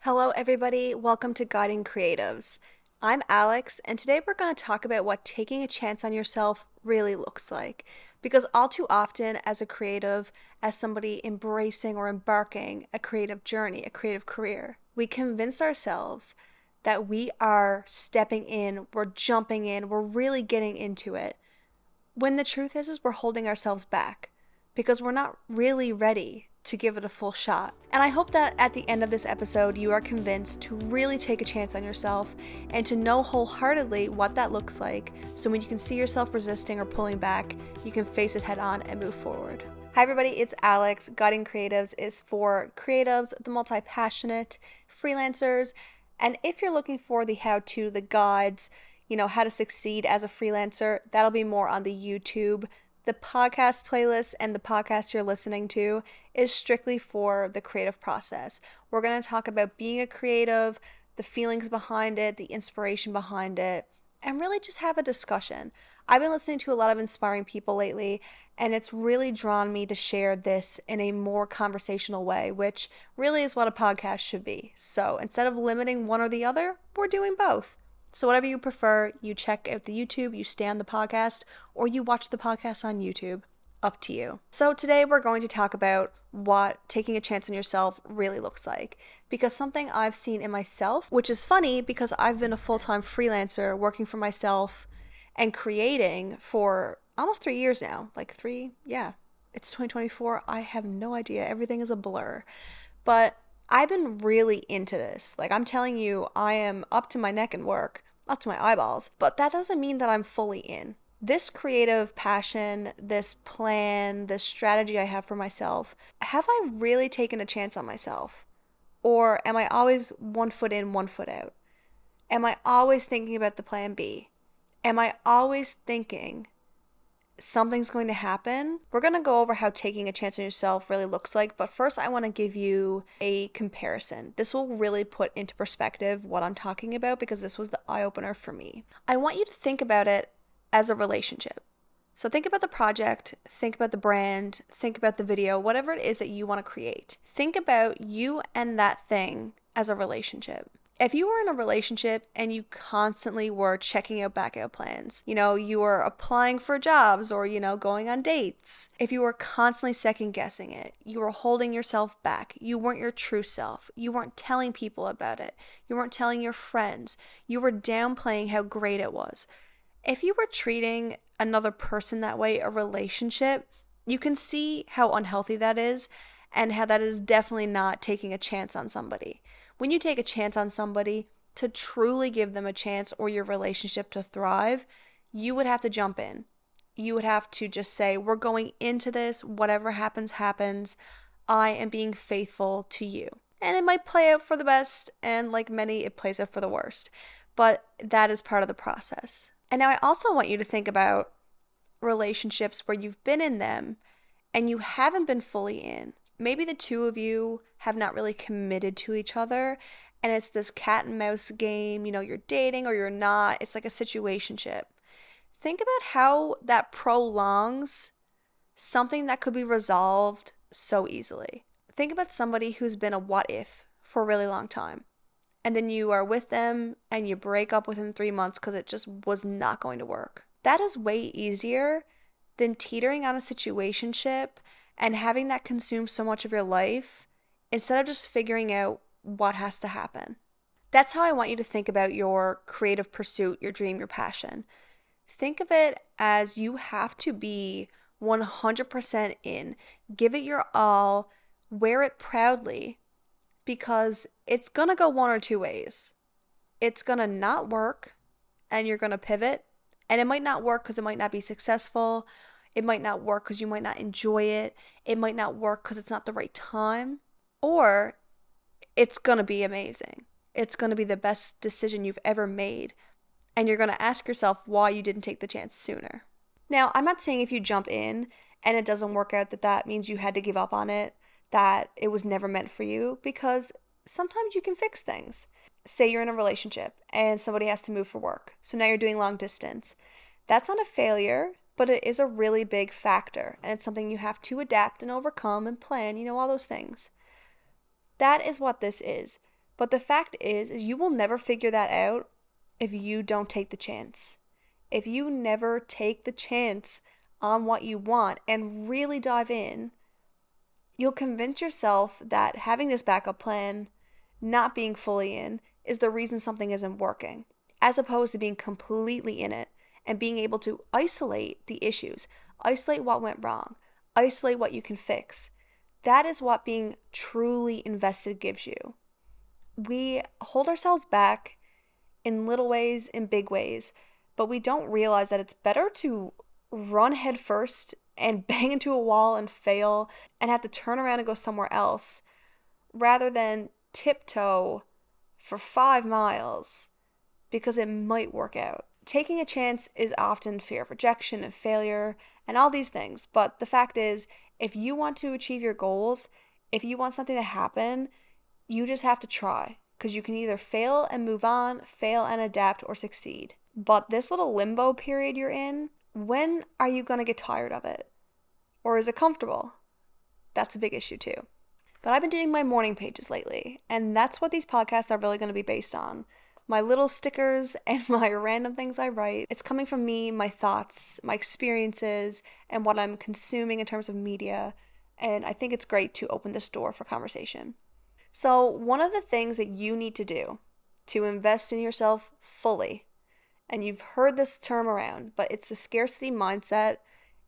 Hello, everybody. Welcome to Guiding Creatives. I'm Alex, and today we're going to talk about what taking a chance on yourself really looks like. Because all too often, as a creative, as somebody embracing or embarking a creative journey, a creative career, we convince ourselves that we are stepping in, we're jumping in, we're really getting into it. When the truth is we're holding ourselves back because we're not really ready to give it a full shot. And I hope that at the end of this episode, you are convinced to really take a chance on yourself and to know wholeheartedly what that looks like. So when you can see yourself resisting or pulling back, you can face it head on and move forward. Hi, everybody. It's Alex. Guiding Creatives is for creatives, the multi-passionate, freelancers. And if you're looking for the how-to, the guides, how to succeed as a freelancer, that'll be more on the YouTube. The podcast playlist and the podcast you're listening to is strictly for the creative process. We're going to talk about being a creative, the feelings behind it, the inspiration behind it, and really just have a discussion. I've been listening to a lot of inspiring people lately, and it's really drawn me to share this in a more conversational way, which really is what a podcast should be. So instead of limiting one or the other, we're doing both. So whatever you prefer, you check out the YouTube, you stay on the podcast, or you watch the podcast on YouTube. Up to you. So today we're going to talk about what taking a chance on yourself really looks like. Because something I've seen in myself, which is funny because I've been a full-time freelancer working for myself and creating for almost 3 years now. It's 2024. I have no idea. Everything is a blur. But I've been really into this. I'm telling you, I am up to my neck in work, up to my eyeballs, but that doesn't mean that I'm fully in. This creative passion, this plan, this strategy I have for myself, have I really taken a chance on myself? Or am I always 1 foot in, 1 foot out? Am I always thinking about the plan B? Am I always thinking something's going to happen? We're going to go over how taking a chance on yourself really looks like, but first I want to give you a comparison. This will really put into perspective what I'm talking about because this was the eye-opener for me. I want you to think about it as a relationship. So think about the project, think about the brand, think about the video, whatever it is that you want to create. Think about you and that thing as a relationship. If you were in a relationship and you constantly were checking out backup plans, you were applying for jobs or, going on dates, if you were constantly second guessing it, you were holding yourself back, you weren't your true self, you weren't telling people about it, you weren't telling your friends, you were downplaying how great it was. If you were treating another person that way, a relationship, you can see how unhealthy that is and how that is definitely not taking a chance on somebody. When you take a chance on somebody to truly give them a chance or your relationship to thrive, you would have to jump in. You would have to just say, we're going into this, whatever happens, happens. I am being faithful to you. And it might play out for the best, and like many, it plays out for the worst. But that is part of the process. And now I also want you to think about relationships where you've been in them and you haven't been fully in. Maybe the two of you have not really committed to each other and it's this cat and mouse game, you're dating or you're not. It's like a situationship. Think about how that prolongs something that could be resolved so easily. Think about somebody who's been a what if for a really long time. And then you are with them and you break up within 3 months because it just was not going to work. That is way easier than teetering on a situationship and having that consume so much of your life instead of just figuring out what has to happen. That's how I want you to think about your creative pursuit, your dream, your passion. Think of it as you have to be 100% in. Give it your all. Wear it proudly. Because it's going to go one or two ways. It's going to not work and you're going to pivot. And it might not work because it might not be successful. It might not work because you might not enjoy it. It might not work because it's not the right time. Or it's going to be amazing. It's going to be the best decision you've ever made. And you're going to ask yourself why you didn't take the chance sooner. Now, I'm not saying if you jump in and it doesn't work out that means you had to give up on it, that it was never meant for you, because sometimes you can fix things. Say you're in a relationship and somebody has to move for work. So now you're doing long distance. That's not a failure, but it is a really big factor. And it's something you have to adapt and overcome and plan, all those things. That is what this is. But the fact is you will never figure that out if you don't take the chance. If you never take the chance on what you want and really dive in, you'll convince yourself that having this backup plan, not being fully in, is the reason something isn't working, as opposed to being completely in it and being able to isolate the issues, isolate what went wrong, isolate what you can fix. That is what being truly invested gives you. We hold ourselves back in little ways, in big ways, but we don't realize that it's better to run head first and bang into a wall and fail and have to turn around and go somewhere else rather than tiptoe for 5 miles because it might work out. Taking a chance is often fear of rejection and failure and all these things, but the fact is, if you want to achieve your goals, if you want something to happen, you just have to try because you can either fail and move on, fail and adapt, or succeed. But this little limbo period you're in, when are you going to get tired of it? Or is it comfortable? That's a big issue too. But I've been doing my morning pages lately, and that's what these podcasts are really going to be based on. My little stickers and my random things I write. It's coming from me, my thoughts, my experiences, and what I'm consuming in terms of media. And I think it's great to open this door for conversation. So, one of the things that you need to do to invest in yourself fully, and you've heard this term around, but it's the scarcity mindset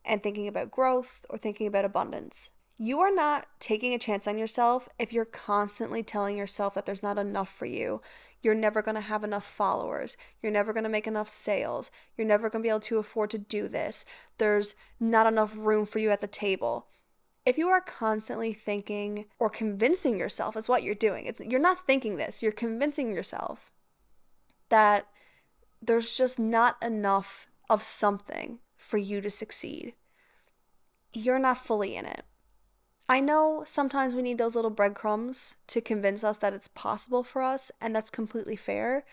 and thinking about growth or thinking about abundance. You are not taking a chance on yourself if you're constantly telling yourself that there's not enough for you. You're never going to have enough followers. You're never going to make enough sales. You're never going to be able to afford to do this. There's not enough room for you at the table. If you are constantly thinking or convincing yourself is what you're doing. You're not thinking this. You're convincing yourself that there's just not enough of something for you to succeed. You're not fully in it. I know sometimes we need those little breadcrumbs to convince us that it's possible for us, and that's completely fair.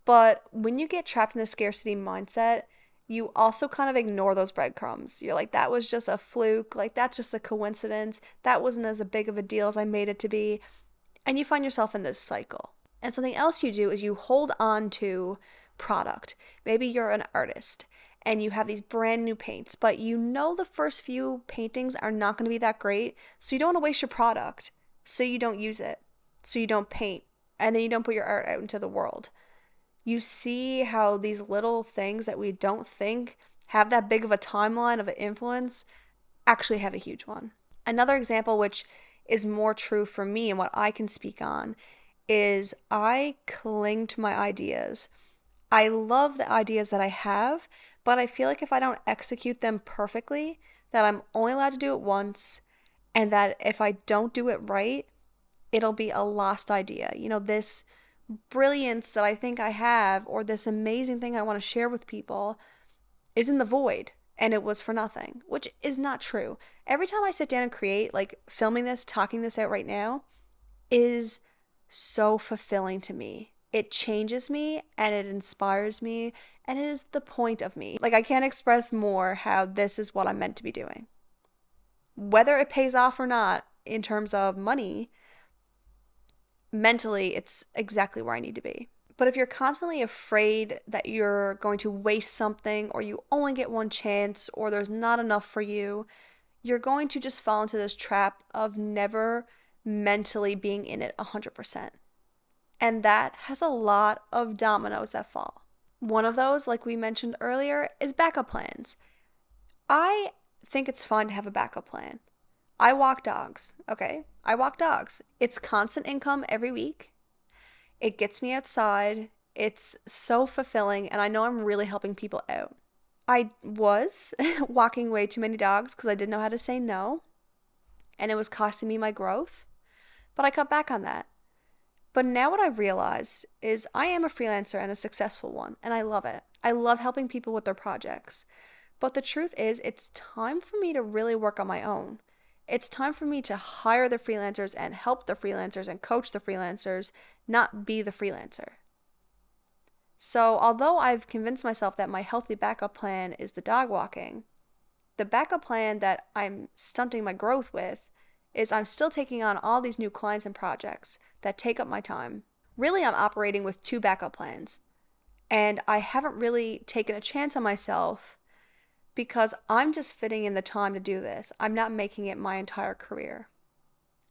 But when you get trapped in the scarcity mindset, you also kind of ignore those breadcrumbs. You're like, that was just a fluke. Like, that's just a coincidence. That wasn't as big of a deal as I made it to be. And you find yourself in this cycle. And something else you do is you hold on to product. Maybe you're an artist and you have these brand new paints, but you know the first few paintings are not going to be that great, so you don't want to waste your product, so you don't use it, so you don't paint, and then you don't put your art out into the world. You see how these little things that we don't think have that big of a timeline of an influence actually have a huge one. Another example, which is more true for me and what I can speak on, is I cling to my ideas. I love the ideas that I have, but I feel like if I don't execute them perfectly, that I'm only allowed to do it once, and that if I don't do it right, it'll be a lost idea. You know, this brilliance that I think I have, or this amazing thing I want to share with people, is in the void, and it was for nothing, which is not true. Every time I sit down and create, like filming this, talking this out right now, is so fulfilling to me. It changes me and it inspires me and it is the point of me. Like, I can't express more how this is what I'm meant to be doing. Whether it pays off or not in terms of money, mentally, it's exactly where I need to be. But if you're constantly afraid that you're going to waste something or you only get one chance or there's not enough for you, you're going to just fall into this trap of never mentally being in it 100%. And that has a lot of dominoes that fall. One of those, like we mentioned earlier, is backup plans. I think it's fun to have a backup plan. I walk dogs, okay? I walk dogs. It's constant income every week. It gets me outside. It's so fulfilling, and I know I'm really helping people out. I was walking way too many dogs because I didn't know how to say no, and it was costing me my growth, but I cut back on that. But now what I've realized is I am a freelancer and a successful one, and I love it. I love helping people with their projects. But the truth is, it's time for me to really work on my own. It's time for me to hire the freelancers and help the freelancers and coach the freelancers, not be the freelancer. So although I've convinced myself that my healthy backup plan is the dog walking, the backup plan that I'm stunting my growth with is I'm still taking on all these new clients and projects that take up my time Really, I'm operating with two backup plans. And I haven't really taken a chance on myself because I'm just fitting in the time to do this. I'm not making it my entire career,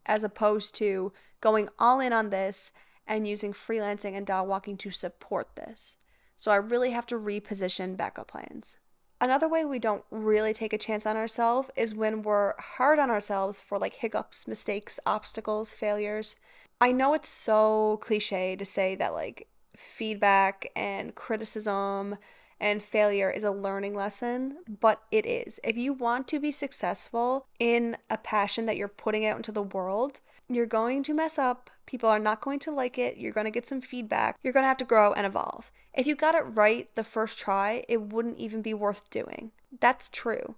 as opposed to going all in on this and using freelancing and dog walking to support this. So I really have to reposition backup plans. Another way we don't really take a chance on ourselves is when we're hard on ourselves for like hiccups, mistakes, obstacles, failures. I know it's so cliche to say that like feedback and criticism and failure is a learning lesson, but it is. If you want to be successful in a passion that you're putting out into the world, you're going to mess up. People are not going to like it. You're going to get some feedback. You're going to have to grow and evolve. If you got it right the first try, it wouldn't even be worth doing. That's true.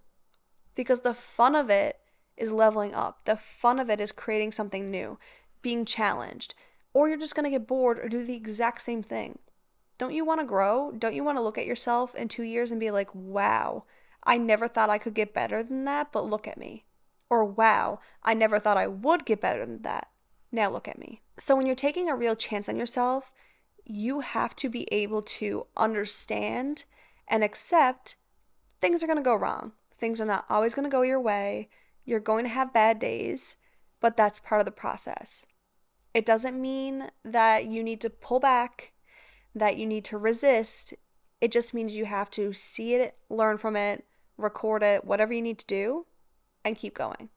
Because the fun of it is leveling up. The fun of it is creating something new, being challenged. Or you're just going to get bored or do the exact same thing. Don't you want to grow? Don't you want to look at yourself in 2 years and be like, wow, I never thought I could get better than that, but look at me. Or wow, I never thought I would get better than that. Now look at me. So when you're taking a real chance on yourself, you have to be able to understand and accept things are going to go wrong. Things are not always going to go your way. You're going to have bad days, but that's part of the process. It doesn't mean that you need to pull back, that you need to resist. It just means you have to see it, learn from it, record it, whatever you need to do, and keep going.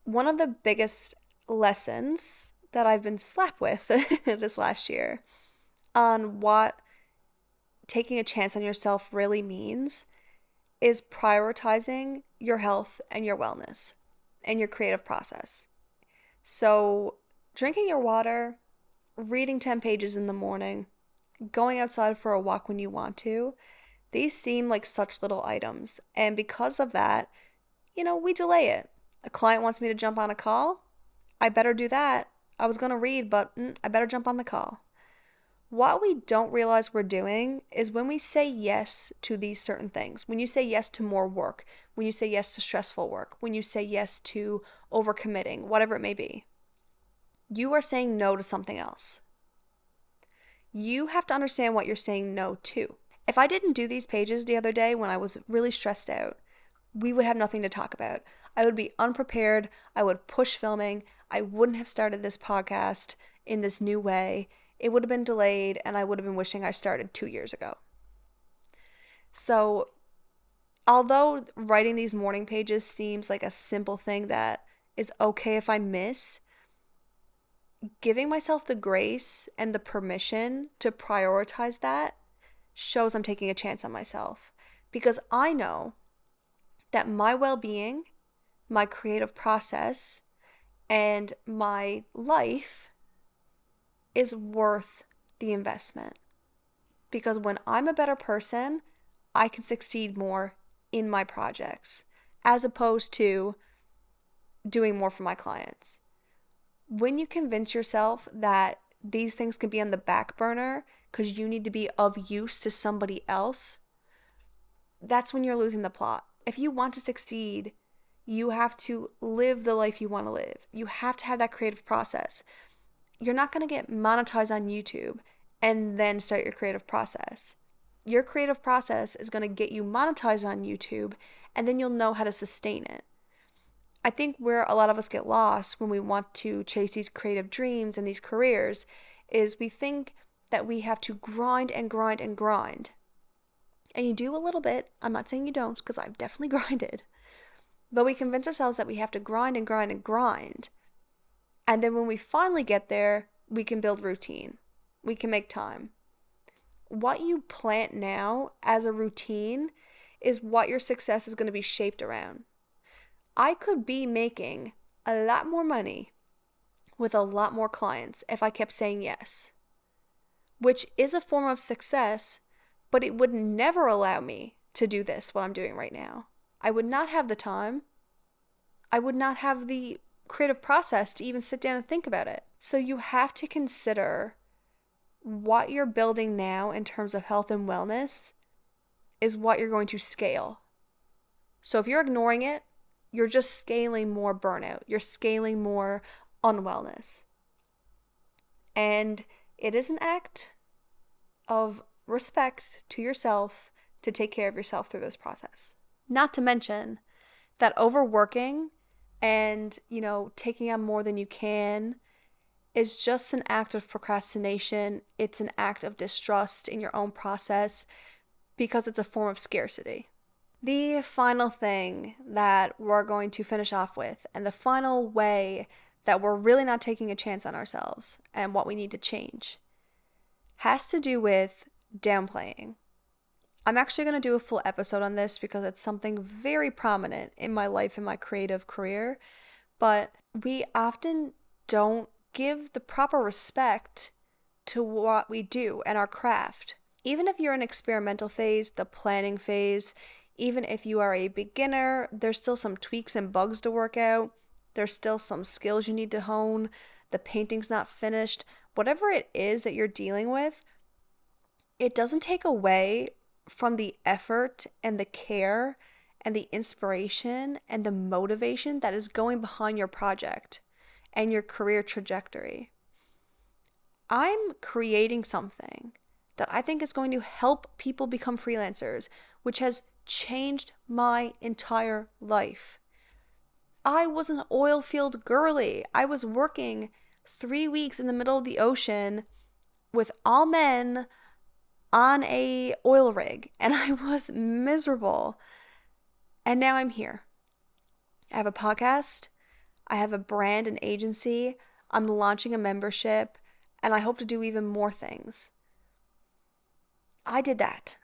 One of the biggest lessons that I've been slapped with this last year on what taking a chance on yourself really means is prioritizing your health and your wellness and your creative process. So, drinking your water, reading 10 pages in the morning, going outside for a walk when you want to, these seem like such little items. And because of that, we delay it. A client wants me to jump on a call. I better do that. I was going to read, but I better jump on the call. What we don't realize we're doing is when we say yes to these certain things, when you say yes to more work, when you say yes to stressful work, when you say yes to overcommitting, whatever it may be, you are saying no to something else. You have to understand what you're saying no to. If I didn't do these pages the other day when I was really stressed out, we would have nothing to talk about. I would be unprepared. I would push filming. I wouldn't have started this podcast in this new way. It would have been delayed, and I would have been wishing I started 2 years ago. So, although writing these morning pages seems like a simple thing that is okay if I miss, giving myself the grace and the permission to prioritize that shows I'm taking a chance on myself. Because I know that my well-being, my creative process, and my life is worth the investment. Because when I'm a better person, I can succeed more in my projects as opposed to doing more for my clients. When you convince yourself that these things can be on the back burner because you need to be of use to somebody else, that's when you're losing the plot. If you want to succeed, you have to live the life you want to live. You have to have that creative process. You're not going to get monetized on YouTube and then start your creative process. Your creative process is going to get you monetized on YouTube, and then you'll know how to sustain it. I think where a lot of us get lost when we want to chase these creative dreams and these careers is we think that we have to grind and grind and grind. And you do a little bit. I'm not saying you don't, because I've definitely grinded. But we convince ourselves that we have to grind and grind and grind. And then when we finally get there, we can build routine. We can make time. What you plant now as a routine is what your success is going to be shaped around. I could be making a lot more money with a lot more clients if I kept saying yes, which is a form of success, but it would never allow me to do this, what I'm doing right now. I would not have the time. I would not have the creative process to even sit down and think about it. So you have to consider what you're building now in terms of health and wellness is what you're going to scale. So if you're ignoring it, you're just scaling more burnout. You're scaling more unwellness. And It is an act of respect to yourself to take care of yourself through this process. Not to mention that overworking and, taking on more than you can is just an act of procrastination. It's an act of distrust in your own process because it's a form of scarcity. The final thing that we're going to finish off with, and the final way that we're really not taking a chance on ourselves and what we need to change, has to do with downplaying. I'm actually going to do a full episode on this because it's something very prominent in my life and my creative career, but we often don't give the proper respect to what we do and our craft. Even if you're in experimental phase, the planning phase, even if you are a beginner, there's still some tweaks and bugs to work out. There's still some skills you need to hone. The painting's not finished. Whatever it is that you're dealing with, it doesn't take away from the effort and the care and the inspiration and the motivation that is going behind your project and your career trajectory. I'm creating something that I think is going to help people become freelancers, which has changed my entire life. I was an oil field girly. I was working 3 weeks in the middle of the ocean with all men on a oil rig, and I was miserable. And now I'm here. I have a podcast. I have a brand and agency. I'm launching a membership, and I hope to do even more things. I did that.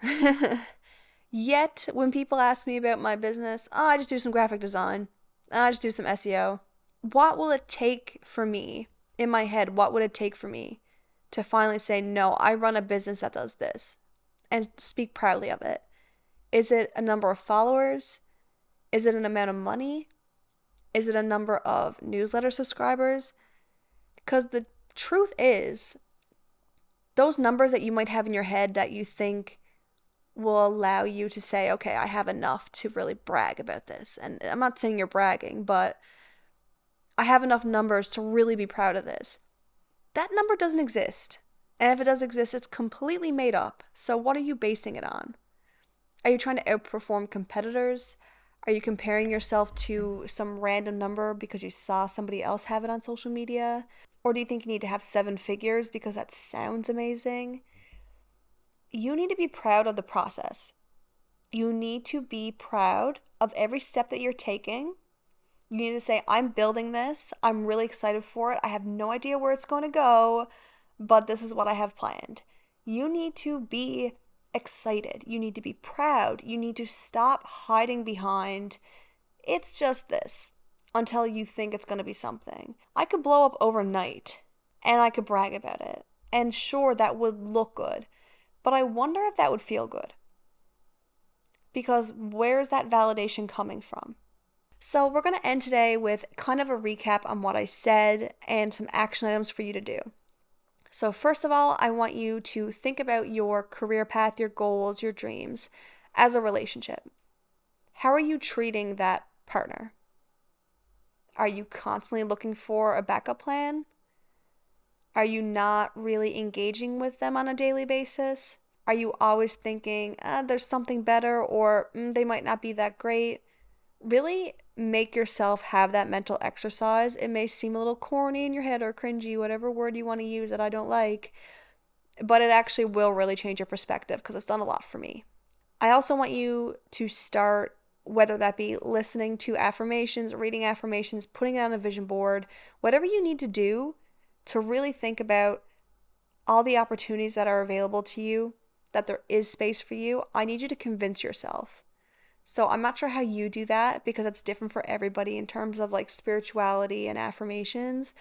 Yet, when people ask me about my business, I just do some graphic design. I just do some SEO. What will it take for me, in my head, what would it take for me to finally say, no, I run a business that does this, and speak proudly of it? Is it a number of followers? Is it an amount of money? Is it a number of newsletter subscribers? Because the truth is, those numbers that you might have in your head that you think will allow you to say, okay, I have enough to really brag about this. And I'm not saying you're bragging, but I have enough numbers to really be proud of this. That number doesn't exist. And if it does exist, it's completely made up. So what are you basing it on? Are you trying to outperform competitors? Are you comparing yourself to some random number because you saw somebody else have it on social media? Or do you think you need to have 7 figures because that sounds amazing? You need to be proud of the process. You need to be proud of every step that you're taking. You need to say, I'm building this. I'm really excited for it. I have no idea where it's going to go, but this is what I have planned. You need to be excited. You need to be proud. You need to stop hiding behind, it's just this, until you think it's going to be something. I could blow up overnight and I could brag about it. And sure, that would look good, but I wonder if that would feel good. Because where is that validation coming from? So we're going to end today with kind of a recap on what I said and some action items for you to do. So first of all, I want you to think about your career path, your goals, your dreams as a relationship. How are you treating that partner? Are you constantly looking for a backup plan? Are you not really engaging with them on a daily basis? Are you always thinking, there's something better, or they might not be that great? Really make yourself have that mental exercise. It may seem a little corny in your head or cringy, whatever word you want to use that I don't like, but it actually will really change your perspective because it's done a lot for me. I also want you to start, whether that be listening to affirmations, reading affirmations, putting it on a vision board, whatever you need to do to really think about all the opportunities that are available to you, that there is space for you. I need you to convince yourself. So I'm not sure how you do that because it's different for everybody in terms of like spirituality and affirmations.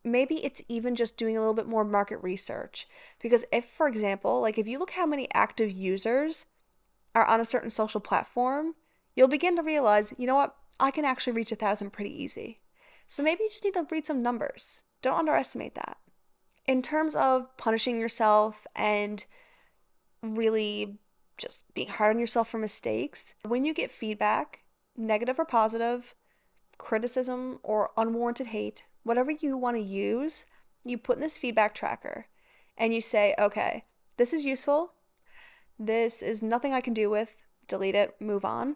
Maybe it's even just doing a little bit more market research. Because if, for example, like if you look how many active users are on a certain social platform, you'll begin to realize, you know what, I can actually reach 1,000 pretty easy. So maybe you just need to read some numbers. Don't underestimate that. In terms of punishing yourself and really just being hard on yourself for mistakes, when you get feedback, negative or positive, criticism or unwarranted hate, whatever you want to use, you put in this feedback tracker. and you say, okay, this is useful. This is nothing I can do with. Delete it, move on.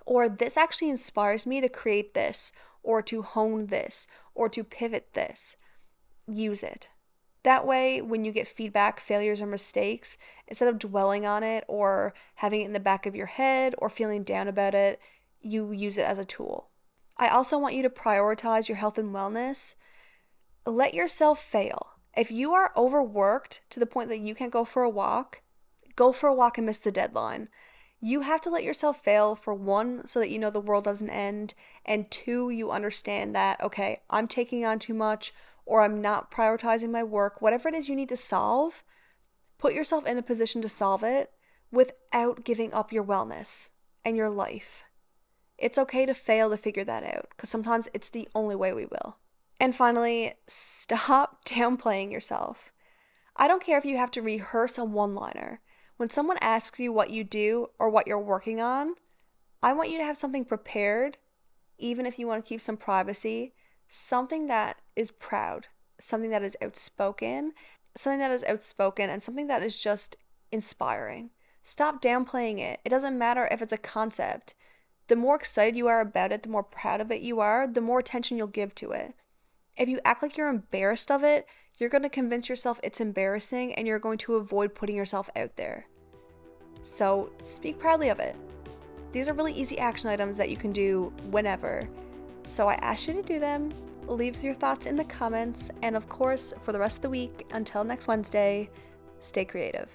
Or this actually inspires me to create this, or to hone this, or to pivot this. Use it. That way, when you get feedback, failures, or mistakes, instead of dwelling on it or having it in the back of your head or feeling down about it, you use it as a tool. I also want you to prioritize your health and wellness. Let yourself fail. If you are overworked to the point that you can't go for a walk and miss the deadline. You have to let yourself fail, for one, so that you know the world doesn't end, and two, you understand that, okay, I'm taking on too much, or I'm not prioritizing my work. Whatever it is you need to solve, put yourself in a position to solve it without giving up your wellness and your life. It's okay to fail to figure that out, because sometimes it's the only way we will. And finally, stop downplaying yourself. I don't care if you have to rehearse a one-liner. When someone asks you what you do or what you're working on, I want you to have something prepared, even if you want to keep some privacy, something that is proud, something that is outspoken, and something that is just inspiring. Stop downplaying it. It doesn't matter if it's a concept. The more excited you are about it, the more proud of it you are, the more attention you'll give to it. If you act like you're embarrassed of it, you're going to convince yourself it's embarrassing, and you're going to avoid putting yourself out there. So speak proudly of it. These are really easy action items that you can do whenever. So I ask you to do them. Leave your thoughts in the comments. And of course, for the rest of the week, until next Wednesday, stay creative.